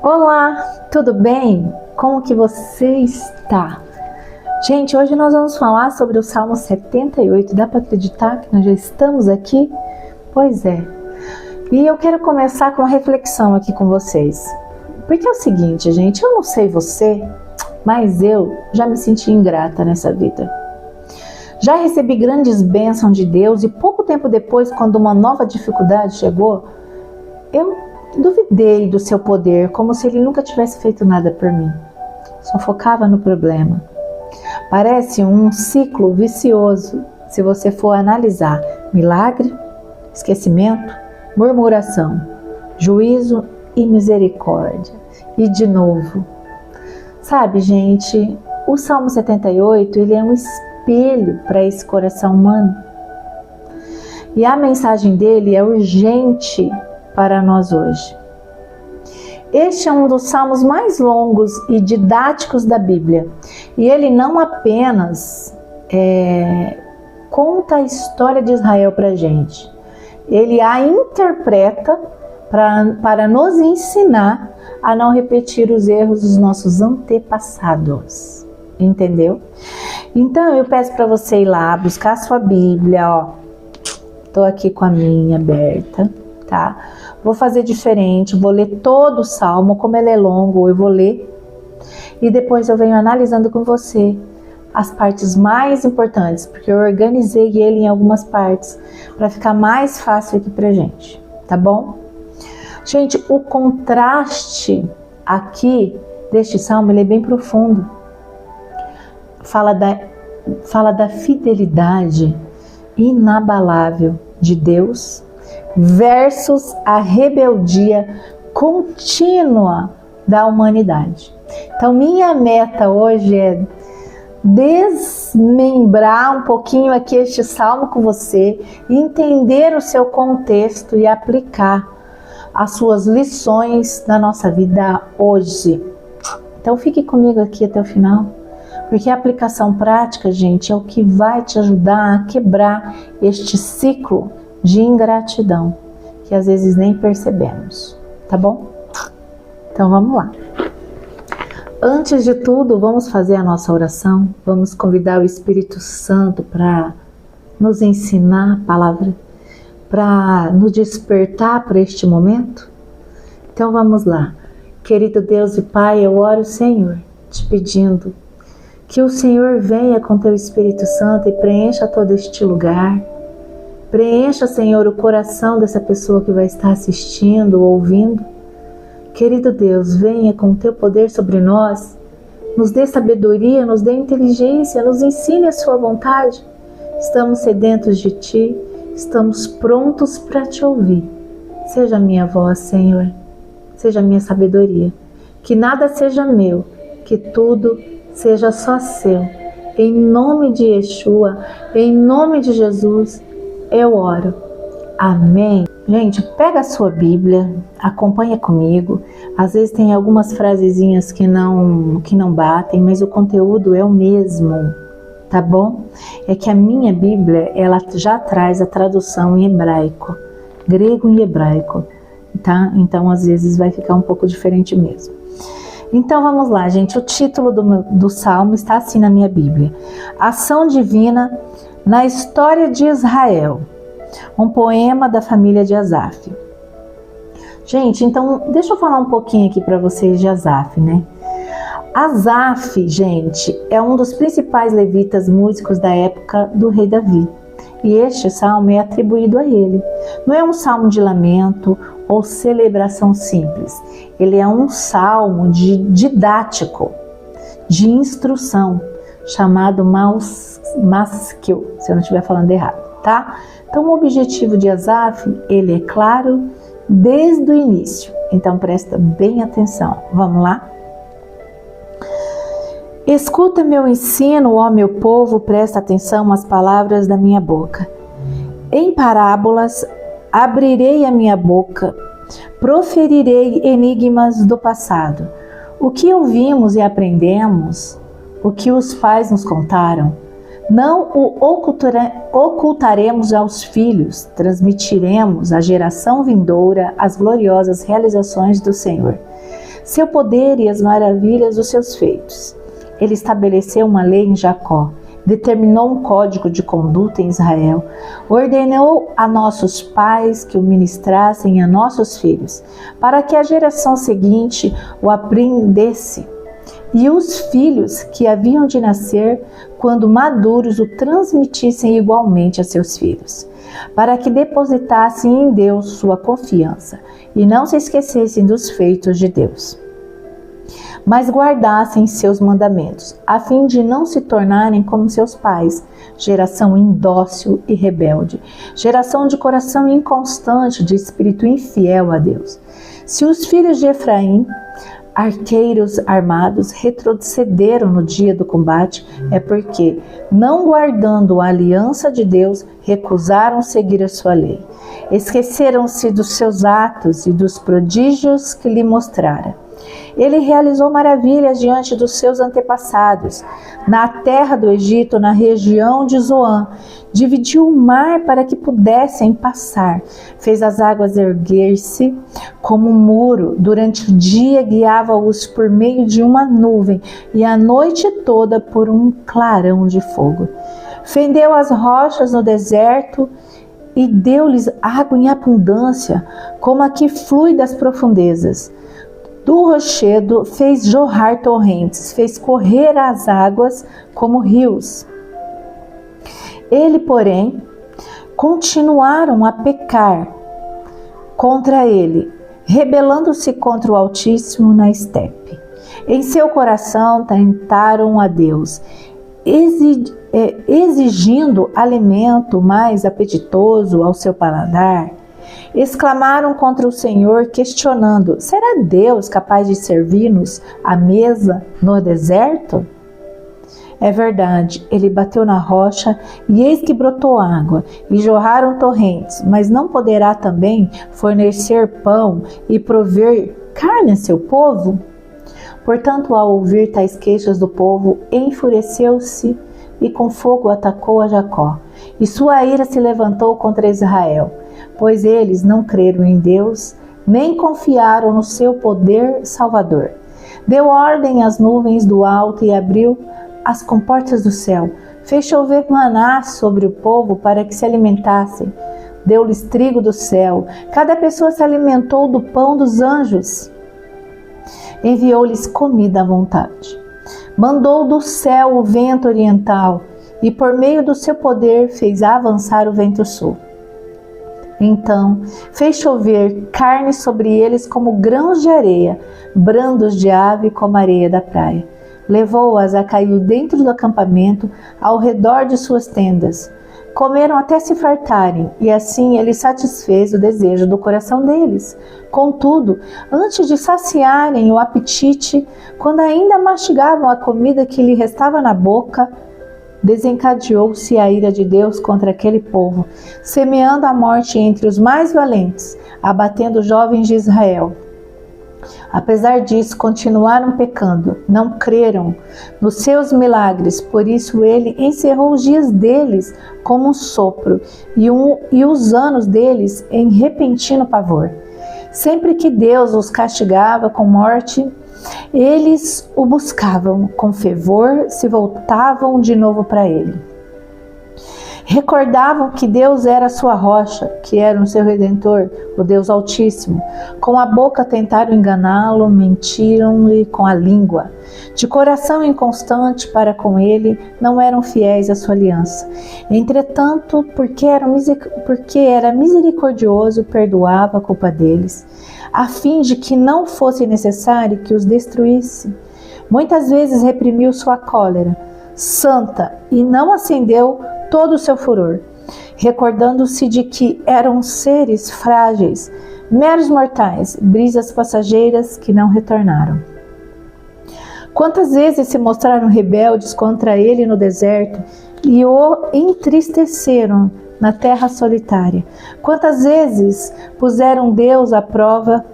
Olá, tudo bem? Como que você está? Gente, hoje nós vamos falar sobre o Salmo 78. Dá para acreditar que nós já estamos aqui? Pois é. E eu quero começar com uma reflexão aqui com vocês. Porque é o seguinte, gente, eu não sei você, mas eu já me senti ingrata nessa vida. Já recebi grandes bênçãos de Deus e pouco tempo depois, quando uma nova dificuldade chegou, eu duvidei do seu poder, como se ele nunca tivesse feito nada por mim. Só focava no problema. Parece um ciclo vicioso, se você for analisar: milagre, esquecimento, murmuração, juízo e misericórdia. E de novo. Gente, o Salmo 78, ele é um espelho para esse coração humano. E a mensagem dele é urgente para nós hoje. Este é um dos salmos mais longos e didáticos da Bíblia. E ele não apenas conta a história de Israel para a gente. Ele a interpreta para nos ensinar a não repetir os erros dos nossos antepassados. Entendeu? Então eu peço para você ir lá, buscar a sua Bíblia, ó. Tô aqui com a minha aberta, tá? Vou fazer diferente, vou ler todo o Salmo, como ele é longo, eu vou ler. E depois eu venho analisando com você as partes mais importantes, porque eu organizei ele em algumas partes, para ficar mais fácil aqui pra gente, tá bom? Gente, o contraste aqui deste Salmo, ele é bem profundo. Fala da fidelidade inabalável de Deus versus a rebeldia contínua da humanidade. Então, minha meta hoje é desmembrar um pouquinho aqui este salmo com você, entender o seu contexto e aplicar as suas lições na nossa vida hoje. Então, fique comigo aqui até o final. Porque a aplicação prática, gente, é o que vai te ajudar a quebrar este ciclo de ingratidão, que às vezes nem percebemos, tá bom? Então vamos lá. Antes de tudo, vamos fazer a nossa oração, vamos convidar o Espírito Santo para nos ensinar a palavra, para nos despertar para este momento. Então vamos lá. Querido Deus e Pai, eu oro, Senhor, te pedindo que o Senhor venha com teu Espírito Santo e preencha todo este lugar. Preencha, Senhor, o coração dessa pessoa que vai estar assistindo, ouvindo. Querido Deus, venha com o teu poder sobre nós. Nos dê sabedoria, nos dê inteligência, nos ensine a sua vontade. Estamos sedentos de ti, estamos prontos para te ouvir. Seja a minha voz, Senhor, seja a minha sabedoria. Que nada seja meu, que tudo seja só seu. Em nome de Yeshua, em nome de Jesus, eu oro. Amém. Gente, pega a sua Bíblia, acompanha comigo. Às vezes tem algumas frasezinhas que não batem, mas o conteúdo é o mesmo, tá bom? É que a minha Bíblia, ela já traz a tradução em hebraico, grego e hebraico, tá? Então às vezes vai ficar um pouco diferente mesmo. Então vamos lá, gente. O título do Salmo está assim na minha Bíblia: Ação Divina na História de Israel. Um poema da família de Asaf. Gente, então deixa eu falar um pouquinho aqui para vocês de Asaf, né? Asaf, gente, é um dos principais levitas músicos da época do rei Davi. E este salmo é atribuído a ele. Não é um salmo de lamento ou celebração simples. Ele é um salmo didático, de instrução, chamado Maskil, se eu não estiver falando errado, tá? Então, o objetivo de Asaf, ele é claro desde o início. Então, presta bem atenção. Vamos lá? Escuta meu ensino, ó meu povo, presta atenção às palavras da minha boca. Em parábolas abrirei a minha boca, proferirei enigmas do passado. O que ouvimos e aprendemos, o que os pais nos contaram, Não o ocultaremos aos filhos, transmitiremos à geração vindoura as gloriosas realizações do Senhor, seu poder e as maravilhas dos seus feitos. Ele estabeleceu uma lei em Jacó, determinou um código de conduta em Israel, ordenou a nossos pais que o ministrassem a nossos filhos, para que a geração seguinte o aprendesse, e os filhos que haviam de nascer, quando maduros, o transmitissem igualmente a seus filhos, para que depositassem em Deus sua confiança e não se esquecessem dos feitos de Deus, mas guardassem seus mandamentos, a fim de não se tornarem como seus pais, geração indócil e rebelde, geração de coração inconstante, de espírito infiel a Deus. Se os filhos de Efraim, arqueiros armados, retrocederam no dia do combate, é porque, não guardando a aliança de Deus, recusaram seguir a sua lei. Esqueceram-se dos seus atos e dos prodígios que lhe mostrara. Ele realizou maravilhas diante dos seus antepassados, na terra do Egito, na região de Zoan. Dividiu o mar para que pudessem passar. Fez as águas erguer-se como um muro. Durante o dia guiava-os por meio de uma nuvem e a noite toda por um clarão de fogo. Fendeu as rochas no deserto e deu-lhes água em abundância, como a que flui das profundezas. Do rochedo fez jorrar torrentes, fez correr as águas como rios. Ele, porém, continuaram a pecar contra ele, rebelando-se contra o Altíssimo na estepe. Em seu coração tentaram a Deus, exigindo alimento mais apetitoso ao seu paladar. Exclamaram contra o Senhor, questionando: será Deus capaz de servir-nos à mesa no deserto? É verdade, ele bateu na rocha e eis que brotou água e jorraram torrentes, mas não poderá também fornecer pão e prover carne a seu povo? Portanto, ao ouvir tais queixas do povo, enfureceu-se e com fogo atacou a Jacó, e sua ira se levantou contra Israel, pois eles não creram em Deus, nem confiaram no seu poder salvador. Deu ordem às nuvens do alto e abriu as comportas do céu. Fez chover maná sobre o povo para que se alimentassem. Deu-lhes trigo do céu. Cada pessoa se alimentou do pão dos anjos. Enviou-lhes comida à vontade. Mandou do céu o vento oriental e por meio do seu poder fez avançar o vento sul. Então fez chover carne sobre eles como grãos de areia, brandos de ave como areia da praia. Levou-as a cair dentro do acampamento, ao redor de suas tendas. Comeram até se fartarem, e assim ele satisfez o desejo do coração deles. Contudo, antes de saciarem o apetite, quando ainda mastigavam a comida que lhe restava na boca, desencadeou-se a ira de Deus contra aquele povo, semeando a morte entre os mais valentes, abatendo os jovens de Israel. Apesar disso, continuaram pecando, não creram nos seus milagres, por isso ele encerrou os dias deles como um sopro e os anos deles em repentino pavor. Sempre que Deus os castigava com morte, eles o buscavam com fervor, se voltavam de novo para ele. Recordavam que Deus era a sua rocha, que era o seu Redentor, o Deus Altíssimo. Com a boca tentaram enganá-lo, mentiram-lhe com a língua. De coração inconstante para com ele, não eram fiéis à sua aliança. Entretanto, porque era misericordioso, perdoava a culpa deles, a fim de que não fosse necessário que os destruísse. Muitas vezes reprimiu sua cólera santa e não acendeu todo o seu furor, recordando-se de que eram seres frágeis, meros mortais, brisas passageiras que não retornaram. Quantas vezes se mostraram rebeldes contra ele no deserto e o entristeceram na terra solitária? Quantas vezes puseram Deus à prova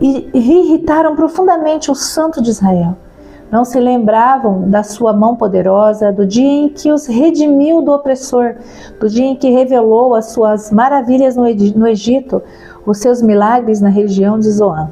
e irritaram profundamente o Santo de Israel? Não se lembravam da sua mão poderosa, do dia em que os redimiu do opressor, do dia em que revelou as suas maravilhas no Egito, os seus milagres na região de Zoan.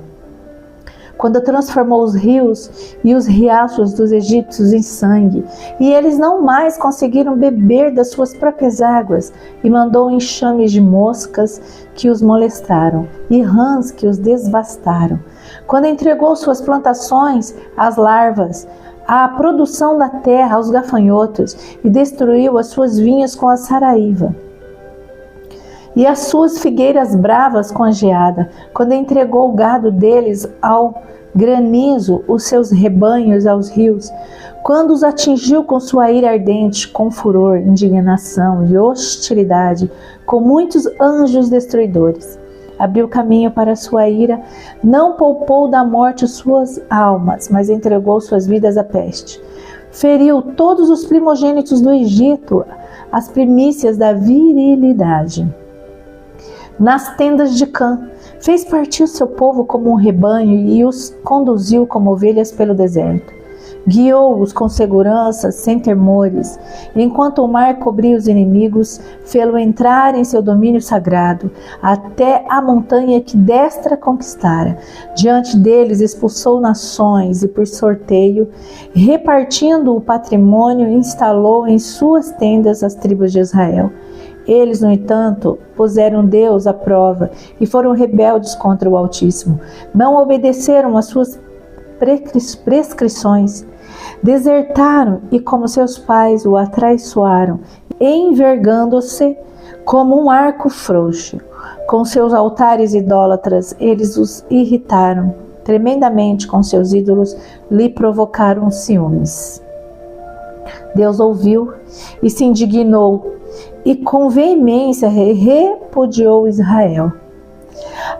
Quando transformou os rios e os riachos dos egípcios em sangue, e eles não mais conseguiram beber das suas próprias águas, e mandou enxames de moscas que os molestaram, e rãs que os devastaram. Quando entregou suas plantações às larvas, a produção da terra aos gafanhotos, e destruiu as suas vinhas com a saraíva, e as suas figueiras bravas com a geada, quando entregou o gado deles ao granizo, os seus rebanhos aos rios, quando os atingiu com sua ira ardente, com furor, indignação e hostilidade, com muitos anjos destruidores. Abriu caminho para sua ira, não poupou da morte suas almas, mas entregou suas vidas à peste. Feriu todos os primogênitos do Egito, as primícias da virilidade. Nas tendas de Cã, fez partir seu povo como um rebanho e os conduziu como ovelhas pelo deserto. Guiou-os com segurança, sem temores. Enquanto o mar cobria os inimigos, fê-lo entrar em seu domínio sagrado, até a montanha que destra conquistara. Diante deles expulsou nações e, por sorteio, repartindo o patrimônio, instalou em suas tendas as tribos de Israel. Eles, no entanto, puseram Deus à prova e foram rebeldes contra o Altíssimo. Não obedeceram às suas prescrições. Desertaram e, como seus pais, o atraiçoaram, envergando-se como um arco frouxo. Com seus altares idólatras, eles os irritaram. Tremendamente com seus ídolos, lhe provocaram ciúmes. Deus ouviu e se indignou, e com veemência repudiou Israel.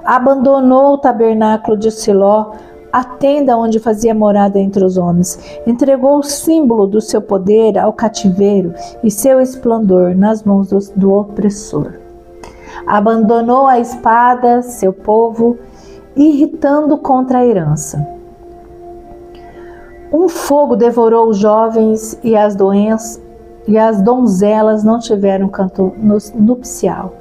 Abandonou o tabernáculo de Siló, a tenda onde fazia morada entre os homens. Entregou o símbolo do seu poder ao cativeiro e seu esplendor nas mãos do opressor. Abandonou a espada, seu povo, irritando contra a herança. Um fogo devorou os jovens e as donzelas não tiveram canto nupcial.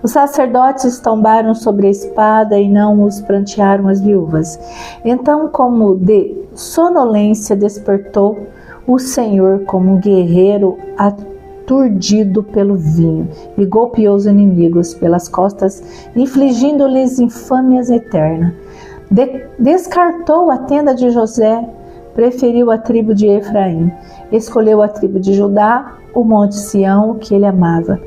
Os sacerdotes tombaram sobre a espada e não os prantearam as viúvas. Então, como de sonolência, despertou o Senhor como um guerreiro aturdido pelo vinho e golpeou os inimigos pelas costas, infligindo-lhes infâmias eternas. Descartou a tenda de José, preferiu a tribo de Efraim, escolheu a tribo de Judá, o monte Sião que ele amava.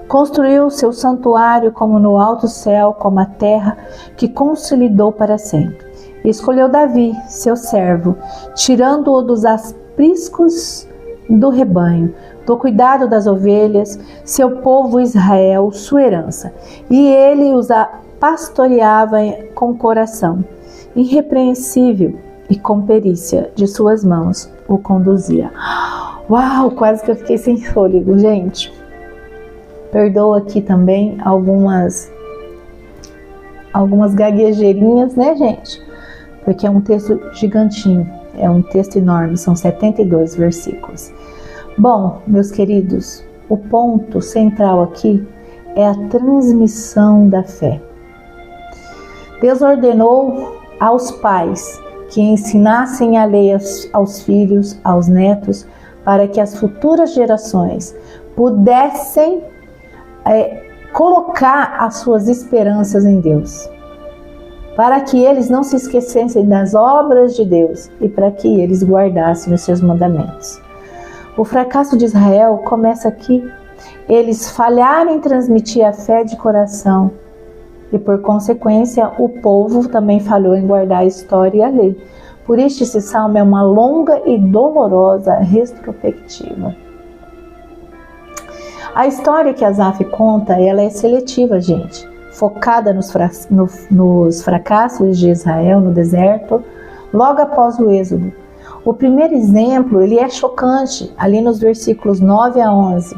Construiu seu santuário como no alto céu, como a terra que consolidou para sempre. Escolheu Davi, seu servo, tirando-o dos apriscos do rebanho, do cuidado das ovelhas, seu povo Israel, sua herança. E ele os pastoreava com coração irrepreensível, e com perícia de suas mãos o conduzia. Uau, quase que eu fiquei sem fôlego, gente. Perdoa aqui também algumas gaguejeirinhas, né, gente? Porque é um texto gigantinho, é um texto enorme, são 72 versículos. Bom, meus queridos, o ponto central aqui é a transmissão da fé. Deus ordenou aos pais que ensinassem a lei aos filhos, aos netos, para que as futuras gerações pudessem colocar as suas esperanças em Deus, para que eles não se esquecessem das obras de Deus e para que eles guardassem os seus mandamentos. O fracasso de Israel começa aqui. Eles falharam em transmitir a fé de coração, e por consequência o povo também falhou em guardar a história e a lei. Por isso esse salmo é uma longa e dolorosa retrospectiva. A história que Asaf conta, ela é seletiva, gente, focada nos fracassos de Israel no deserto, logo após o êxodo. O primeiro exemplo, ele é chocante, ali nos versículos 9 a 11.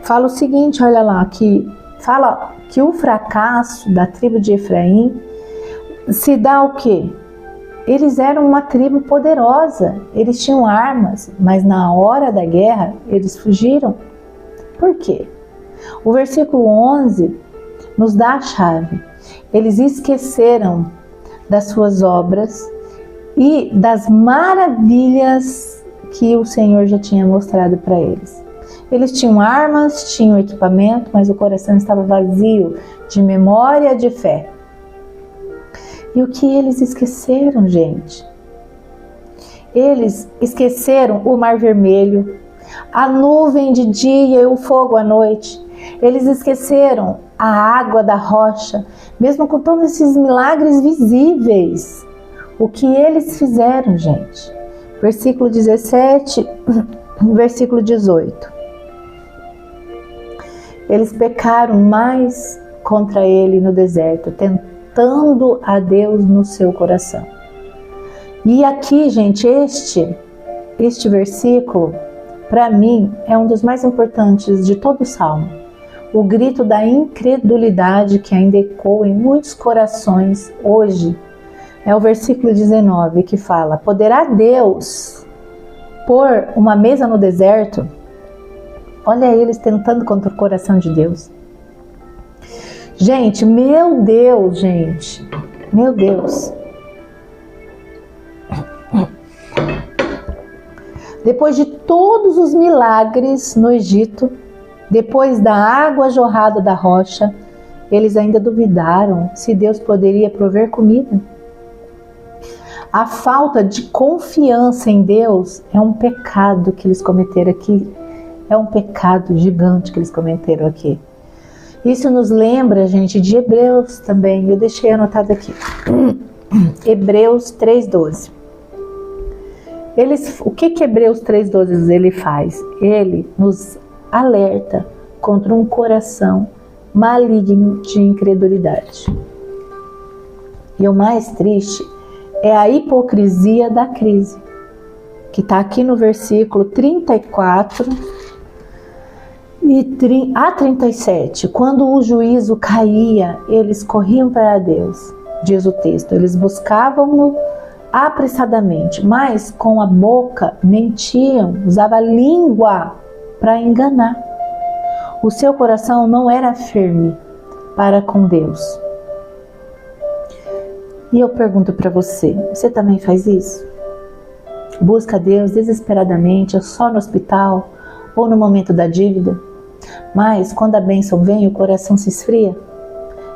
Fala o seguinte, olha lá, fala que o fracasso da tribo de Efraim se dá o quê? Eles eram uma tribo poderosa, eles tinham armas, mas na hora da guerra eles fugiram. Por quê? O versículo 11 nos dá a chave. Eles esqueceram das suas obras e das maravilhas que o Senhor já tinha mostrado para eles. Eles tinham armas, tinham equipamento, mas o coração estava vazio de memória, de fé. E o que eles esqueceram, gente? Eles esqueceram o Mar Vermelho, a nuvem de dia e o fogo à noite. Eles esqueceram a água da rocha, mesmo com todos esses milagres visíveis. O que eles fizeram, gente? Versículo 17, versículo 18. Eles pecaram mais contra ele no deserto, tentando a Deus no seu coração. E aqui, gente, este versículo, para mim, é um dos mais importantes de todo o Salmo. O grito da incredulidade que ainda ecoa em muitos corações hoje é o versículo 19, que fala: poderá Deus pôr uma mesa no deserto? Olha eles tentando contra o coração de Deus. Gente, meu Deus, gente. Meu Deus. Depois de todos os milagres no Egito, depois da água jorrada da rocha, eles ainda duvidaram se Deus poderia prover comida. A falta de confiança em Deus é um pecado que eles cometeram aqui. É um pecado gigante que eles cometeram aqui. Isso nos lembra, gente, de Hebreus também. Eu deixei anotado aqui. Hebreus 3:12. O que Hebreus 3:12 ele faz? Ele nos alerta contra um coração maligno de incredulidade. E o mais triste é a hipocrisia da crise, que está aqui no versículo 34 a 37. Quando o juízo caía, eles corriam para Deus, diz o texto. Eles buscavam-no apressadamente, mas com a boca mentiam, usavam a língua para enganar. O seu coração não era firme para com Deus. E eu pergunto para você também faz isso? Busca Deus desesperadamente, só no hospital ou no momento da dívida? Mas quando a bênção vem, o coração se esfria?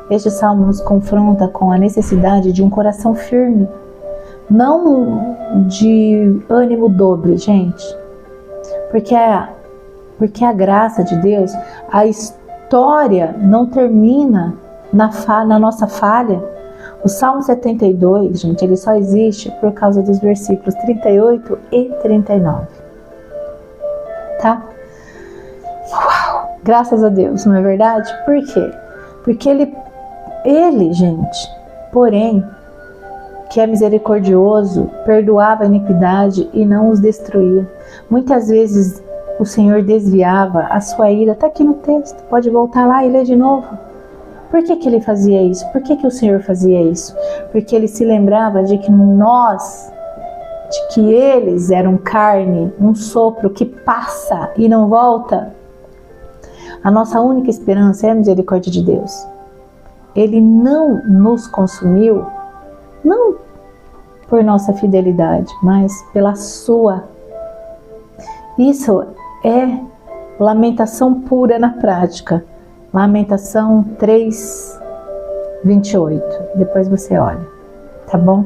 Este salmo nos confronta com a necessidade de um coração firme, não de ânimo dobre, gente. Porque a graça de Deus, a história não termina na nossa falha. O Salmo 72, gente, ele só existe por causa dos versículos 38 e 39. Tá? Uau! Graças a Deus, não é verdade? Por quê? Porque ele, gente, porém, que é misericordioso, perdoava a iniquidade e não os destruía. Muitas vezes o Senhor desviava a sua ira. Está aqui no texto, pode voltar lá e ler de novo. Por que ele fazia isso? Por que o Senhor fazia isso? Porque ele se lembrava de que eles eram carne, um sopro que passa e não volta. A nossa única esperança é a misericórdia de Deus. Ele não nos consumiu, não por nossa fidelidade, mas pela sua. Isso é lamentação pura na prática. Lamentação 3:28. Depois você olha, tá bom?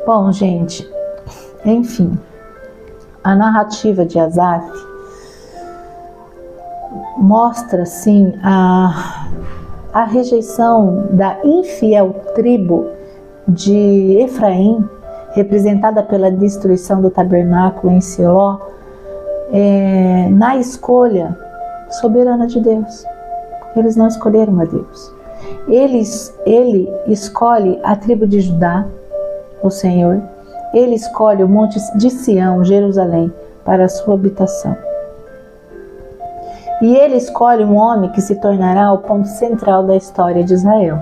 Bom, gente, enfim, a narrativa de Asaf mostra, sim, a rejeição da infiel tribo de Efraim, representada pela destruição do tabernáculo em Siló, na escolha soberana de Deus. Eles não escolheram a Deus. Ele escolhe a tribo de Judá, o Senhor. Ele escolhe o monte de Sião, Jerusalém, para a sua habitação. E ele escolhe um homem que se tornará o ponto central da história de Israel,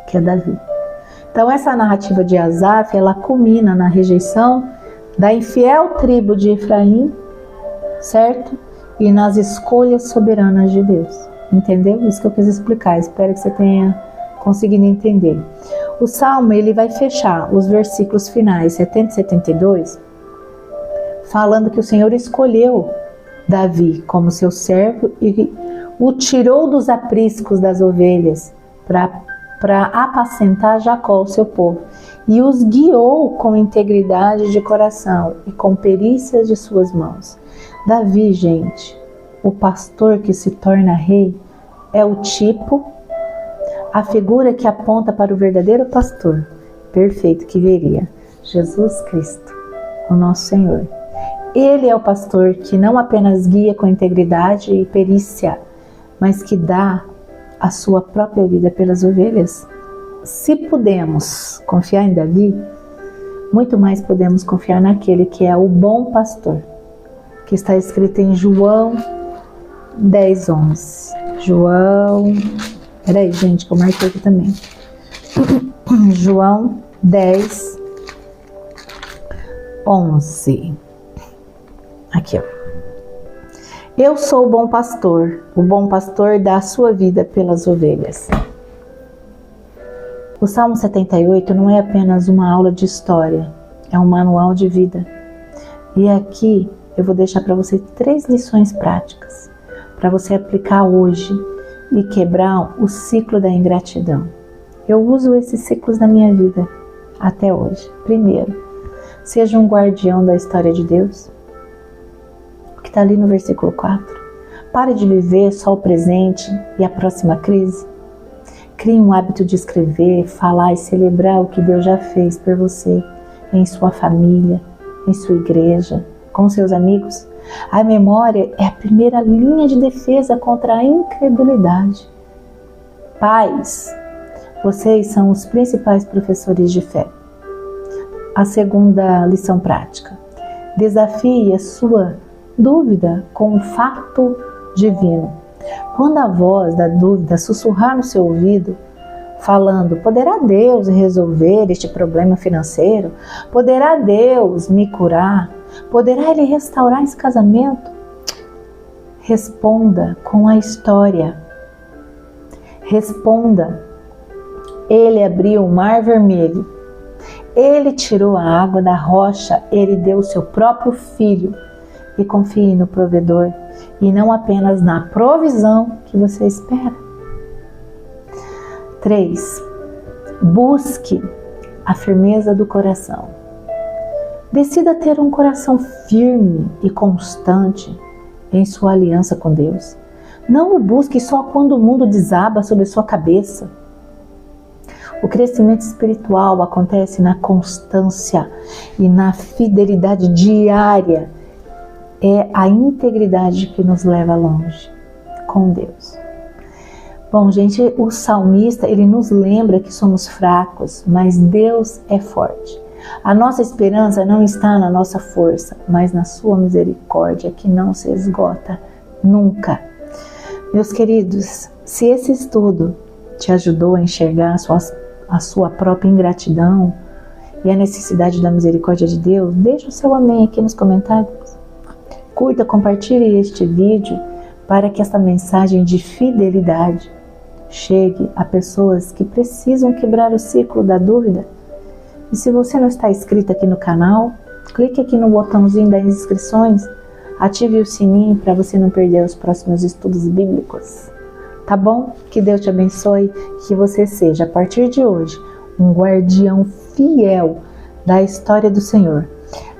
que é Davi. Então essa narrativa de Asaf, ela culmina na rejeição da infiel tribo de Efraim, certo? E nas escolhas soberanas de Deus. Entendeu? Isso que eu quis explicar. Espero que você tenha conseguido entender. O Salmo, ele vai fechar os versículos finais 70 e 72, falando que o Senhor escolheu Davi como seu servo e o tirou dos apriscos das ovelhas para apacentar Jacó, o seu povo, e os guiou com integridade de coração e com perícias de suas mãos. Davi, gente, o pastor que se torna rei, é o tipo, a figura que aponta para o verdadeiro pastor perfeito que viria, Jesus Cristo, o nosso Senhor. Ele é o pastor que não apenas guia com integridade e perícia, mas que dá a sua própria vida pelas ovelhas. Se podemos confiar em Davi, muito mais podemos confiar naquele que é o bom pastor, que está escrito em João 10:11. João, peraí gente, que eu marquei aqui também. João 10:11. Aqui, ó. Eu sou o bom pastor dá a sua vida pelas ovelhas. O Salmo 78 não é apenas uma aula de história, é um manual de vida. E aqui eu vou deixar para você 3 lições práticas, para você aplicar hoje e quebrar o ciclo da ingratidão. Eu uso esses ciclos na minha vida até hoje. Primeiro, seja um guardião da história de Deus, que está ali no versículo 4. Pare de viver só o presente e a próxima crise. Crie um hábito de escrever, falar e celebrar o que Deus já fez por você, em sua família, em sua igreja, com seus amigos. A memória é a primeira linha de defesa contra a incredulidade. Pais, vocês são os principais professores de fé. A segunda lição prática: desafie a sua dúvida com um fato divino. Quando a voz da dúvida sussurrar no seu ouvido, falando: poderá Deus resolver este problema financeiro? Poderá Deus me curar? Poderá Ele restaurar esse casamento? Responda com a história. Responda: Ele abriu o mar vermelho. Ele tirou a água da rocha. Ele deu o seu próprio filho. E confie no provedor e não apenas na provisão que você espera. 3. Busque a firmeza do coração. Decida ter um coração firme e constante em sua aliança com Deus. Não o busque só quando o mundo desaba sobre sua cabeça. O crescimento espiritual acontece na constância e na fidelidade diária. É a integridade que nos leva longe com Deus. Bom, gente, o salmista, ele nos lembra que somos fracos, mas Deus é forte. A nossa esperança não está na nossa força, mas na sua misericórdia, que não se esgota nunca. Meus queridos, se esse estudo te ajudou a enxergar a sua própria ingratidão e a necessidade da misericórdia de Deus, deixa o seu amém aqui nos comentários. Curta, compartilhe este vídeo para que esta mensagem de fidelidade chegue a pessoas que precisam quebrar o ciclo da dúvida. E se você não está inscrito aqui no canal, clique aqui no botãozinho das inscrições, ative o sininho para você não perder os próximos estudos bíblicos. Tá bom? Que Deus te abençoe, que você seja, a partir de hoje, um guardião fiel da história do Senhor.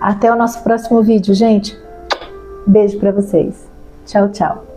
Até o nosso próximo vídeo, gente. Beijo para vocês. Tchau, tchau.